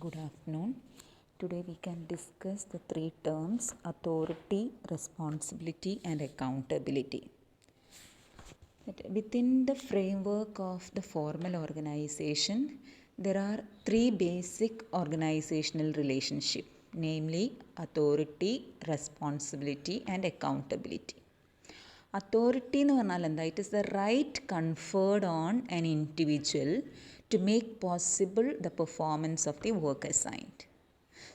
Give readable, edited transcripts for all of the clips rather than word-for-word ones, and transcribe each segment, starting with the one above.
Good afternoon. Today we can discuss the three terms authority, responsibility, and accountability. Within the framework of the formal organization, there are three basic organizational relationships, namely authority, responsibility, and accountability. Authority എന്ന് പറഞ്ഞാൽ എന്താ? It is the right conferred on an individual to make possible the performance of the work assigned.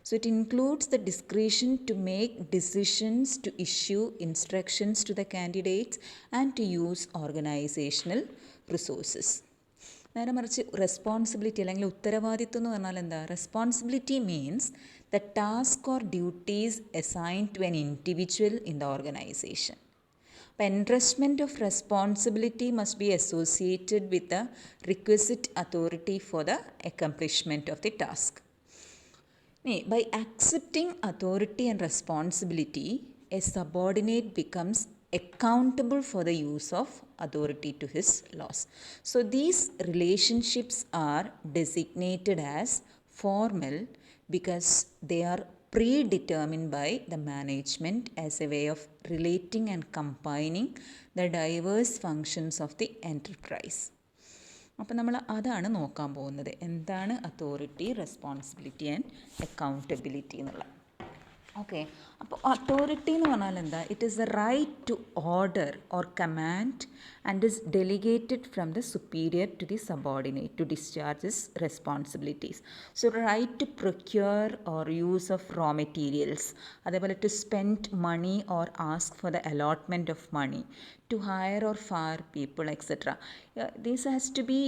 So it includes the discretion to make decisions, to issue instructions to the candidates, and to use organizational resources. നേരെ മറിച്ച് responsibility അല്ലെങ്കിൽ ഉത്തരവാദിത്വം എന്ന് പറഞ്ഞാൽ എന്താ? Responsibility means the task or duties assigned to an individual in the organisation. Entrustment of responsibility must be associated with the requisite authority for the accomplishment of the task. By accepting authority and responsibility, a subordinate becomes accountable for the use of authority to his laws. So these relationships are designated as formal because they are predetermined by the management as a way of relating and combining the diverse functions of the enterprise. അപ്പോൾ നമ്മൾ അതാണ് നോക്കാൻ പോകുന്നത്. എന്താണ് authority, responsibility and accountability എന്നുള്ള. Okay, അപ്പോൾ authority എന്ന് പറഞ്ഞാൽ എന്താ? It is the right to order or command and is delegated from the superior to the subordinate to discharge his responsibilities. So right to procure or use of raw materials, അതേപോലെ to spend money or ask for the allotment of money, to hire or fire people, etc. This has to be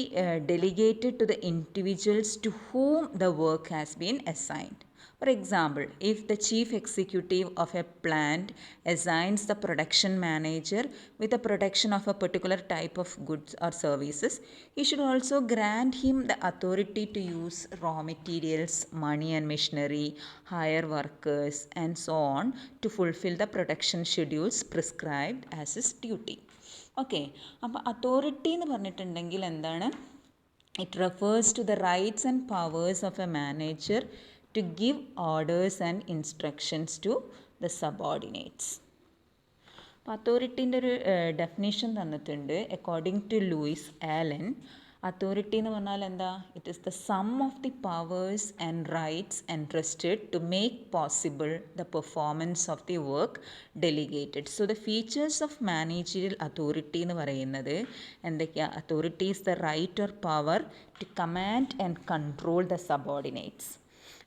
delegated to the individuals to whom the work has been assigned. For example, if the chief executive of a plant assigns the production manager with the production of a particular type of goods or services, he should also grant him the authority to use raw materials, money and machinery, hire workers, and so on to fulfill the production schedules prescribed as his duty. Okay, അപ്പോൾ authority എന്ന് പറഞ്ഞിട്ടുണ്ടെങ്കിൽ എന്താണ്? It refers to the rights and powers of a manager to give orders and instructions to the subordinates. അപ്പോൾ അതോറിറ്റീൻ്റെ ഒരു definition തന്നിട്ടുണ്ട്. According to Louis Allen, authority എന്ന് പറഞ്ഞാൽ എന്താ? It is the sum of the powers and rights entrusted to make possible the performance of the work delegated. So the features of managerial authority എന്ന് പറയുന്നത് എന്തൊക്കെയാണ്? Authority is the right or power to command and control the subordinates.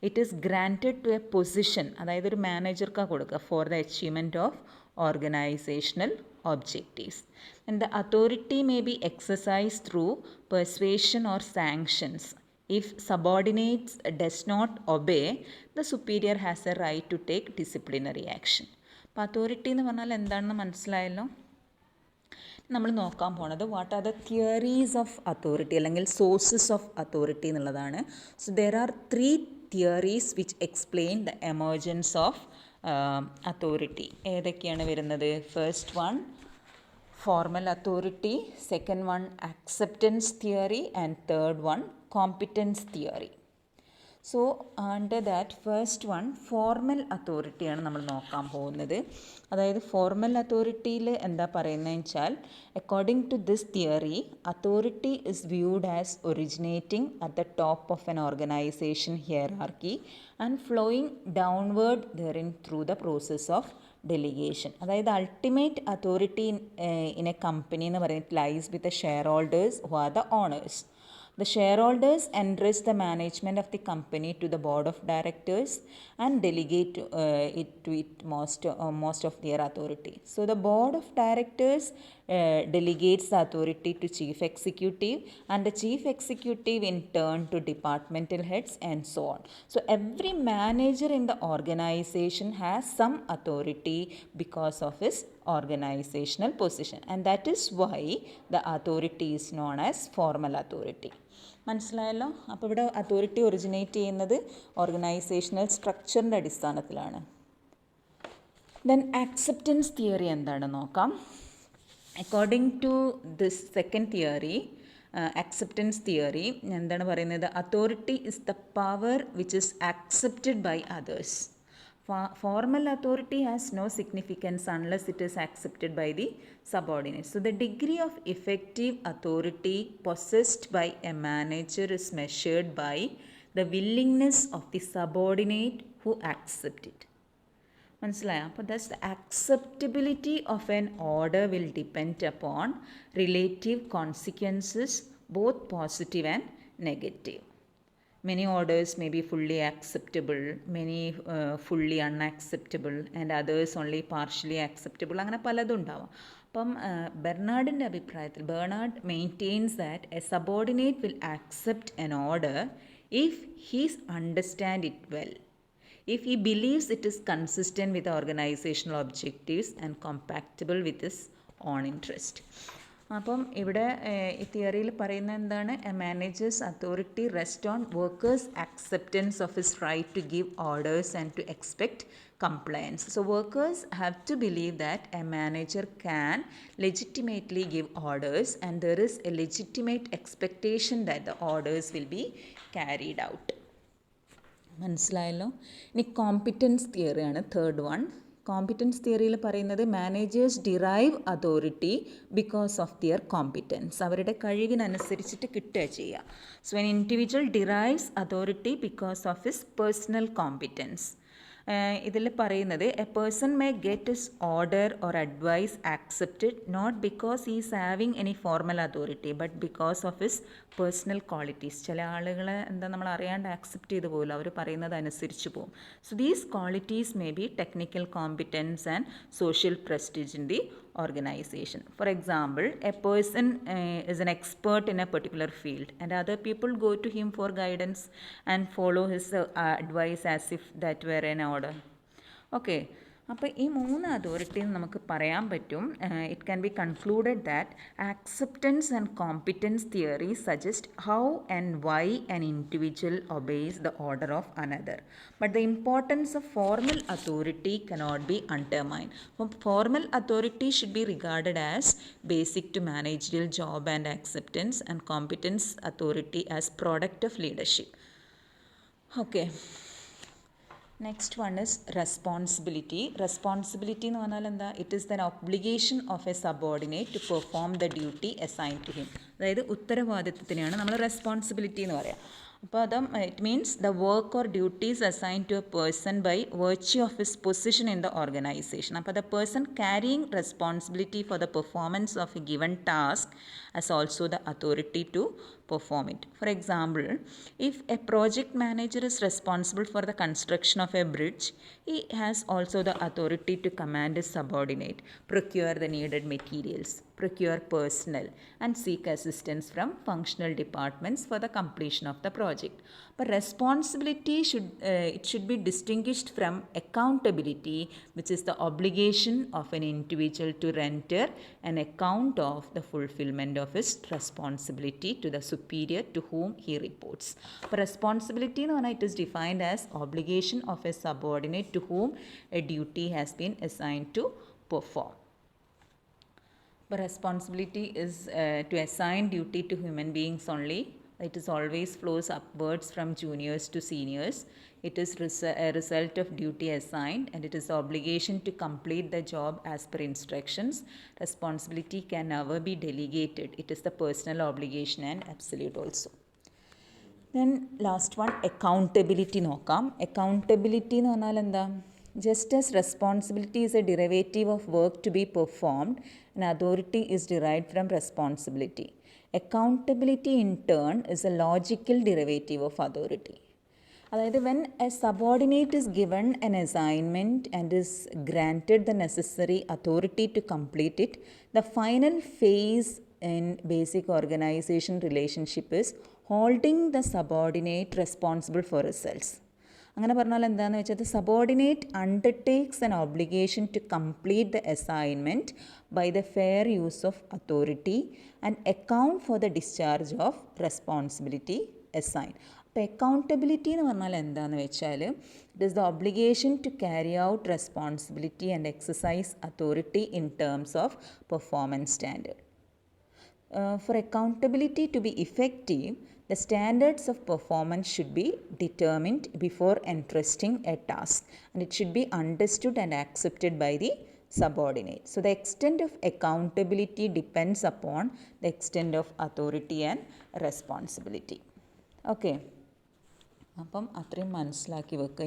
It is granted to a position, അതായത് ഒരു മാനേജർക്കാണ് കൊടുക്കുക, for the achievement of organisational objectives. And the authority may be exercise through persuasion or sanctions. If subordinates does not obey, the superior has a right to take disciplinary action. അപ്പോൾ authority എന്ന് പറഞ്ഞാൽ എന്താണെന്ന് മനസ്സിലായല്ലോ. നമ്മൾ നോക്കാൻ പോണത് what are the theories of authority അല്ലെങ്കിൽ sources of authority എന്നുള്ളതാണ്. So there are three theories which explain the emergence of authority. ഏതൊക്കെയാണ് വരുന്നത്? First one formal authority, second one acceptance theory, and third one competence theory. So under that first one formal അതോറിറ്റിയാണ് നമ്മൾ നോക്കാൻ പോകുന്നത്. അതായത് formal അതോറിറ്റിയിൽ എന്താ പറയുന്നതെന്ന് വെച്ചാൽ, according to this theory, authority is viewed as originating at the top of an organisation hierarchy and flowing downward therein through the process of delegation. അതായത് ultimate authority in a company എന്ന് പറയുന്നത് lies with the shareholders who are the owners. The shareholders entrust the management of the company to the board of directors and delegate it to it most of their authority. So the board of directors delegates the authority to chief executive, and the chief executive in turn to departmental heads, and so on. So every manager in the organization has some authority because of his organizational position, and that is why the authority is known as formal authority. മനസ്സിലായല്ലോ. അപ്പോൾ ഇവിടെ authority originate ചെയ്യുന്നത് organisational സ്ട്രക്ചറിൻ്റെ അടിസ്ഥാനത്തിലാണ്. Then acceptance theory എന്താണെന്ന് നോക്കാം. According to this second theory, acceptance theory എന്താണ് പറയുന്നത്? Authority is the power which is accepted by others. Formal authority has no significance unless it is accepted by the subordinates. So the degree of effective authority possessed by a manager is measured by the willingness of the subordinate who accept it. മനസ്സിലായോ? അപ്പോൾ thus the acceptability of an order will depend upon relative consequences, both positive and negative. Many orders may be fully acceptable, many fully unacceptable, and others only partially acceptable. അങ്ങനെ പലതും ഉണ്ടാവാം. അപ്പം ബെർണാഡിൻ്റെ അഭിപ്രായത്തിൽ Bernard maintains that a subordinate will accept an order if he's understand it well, if he believes it is consistent with the organizational objectives and compatible with his own interest. അപ്പം ഇവിടെ ഈ തിയറിയിൽ പറയുന്നത് എന്താണ്? A manager's authority rest on workers acceptance of his right to give orders and to expect compliance. So workers have to believe that a manager can legitimately give orders and there is a legitimate expectation that the orders will be carried out. മനസ്സിലായല്ലോ? ഇനി competence തിയറിയാണ് third one. Competence തിയറിയിൽ പറയുന്നത് managers derive authority because of their competence. അവരുടെ കഴിവിനനുസരിച്ചിട്ട് കിട്ടുക ചെയ്യുക. So an individual derives authority because of his personal competence. ഇതിൽ പറയുന്നത് a person may get his order or advice accepted not because he is having any formal authority but because of his personal qualities. ചില ആളുകളെ നമ്മൾ അറിയാണ്ട് accept ചെയ്ത് പോലും അവർ പറയുന്നത് അനുസരിച്ച് പോകും. So these qualities may be technical competence and social prestige in the organization. For example, a person is an expert in a particular field and other people go to him for guidance and follow his advice as if that were an order. Okay. അപ്പോൾ ഈ മൂന്ന് അതോറിറ്റിയും നമുക്ക് പറയാൻ പറ്റും. It can be concluded that acceptance and competence theory suggest how and why an individual obeys the order of another. But the importance of formal authority cannot be undermined. അപ്പം formal authority should be regarded as basic to managerial job and acceptance and competence authority as product of leadership. Okay. Next one is responsibility. Responsibility എന്ന് പറഞ്ഞാൽ എന്താ? It is the obligation of a subordinate to perform the duty assign to him. അതായത് ഉത്തരവാദിത്വത്തിനെയാണ് നമ്മൾ responsibility എന്ന് പറയുക. അപ്പോൾ അത് it means the work or duties assign to a person by virtue of his position in the organisation. അപ്പോൾ the person carrying responsibility for the performance of a given task has also the authority to perform it. For example, if a project manager is responsible for the construction of a bridge, he has also the authority to command his subordinate, procure the needed materials, procure personnel, and seek assistance from functional departments for the completion of the project. But responsibility should be distinguished from accountability, which is the obligation of an individual to render an account of the fulfillment of his responsibility to the superior to whom he reports. But responsibility എന്ന് പറഞ്ഞാൽ it is defined as obligation of a subordinate to whom a duty has been assigned to perform. But responsibility is to assign duty to human beings only. It is always flows upwards from juniors to seniors. It is a result of duty assigned and it is the obligation to complete the job as per instructions. Responsibility can never be delegated. It is the personal obligation and absolute also. Then last one, accountability നോക്കാം. Accountability എന്ന് പറഞ്ഞാൽ എന്താ? Just as responsibility is a derivative of work to be performed, an authority is derived from responsibility. Accountability in turn is a logical derivative of authority. അതായത് when a subordinate is given an assignment and is granted the necessary authority to complete it, the final phase in basic organization relationship is holding the subordinate responsible for results. അങ്ങനെ പറഞ്ഞാൽ എന്താണെന്ന് വെച്ചാൽ subordinate undertakes an obligation to complete the assignment by the fair use of authority and account for the discharge of responsibility assign. അപ്പോൾ accountability എന്ന് പറഞ്ഞാൽ എന്താണെന്ന് വെച്ചാൽ it is the obligation to carry out responsibility and exercise authority in terms of performance standard. For accountability to be effective, the standards of performance should be determined before entrusting a task, and it should be understood and accepted by the subordinate. So the extent of accountability depends upon the extent of authority and responsibility. Okay. അപ്പം അത്രയും മനസ്സിലാക്കി വെക്കുക.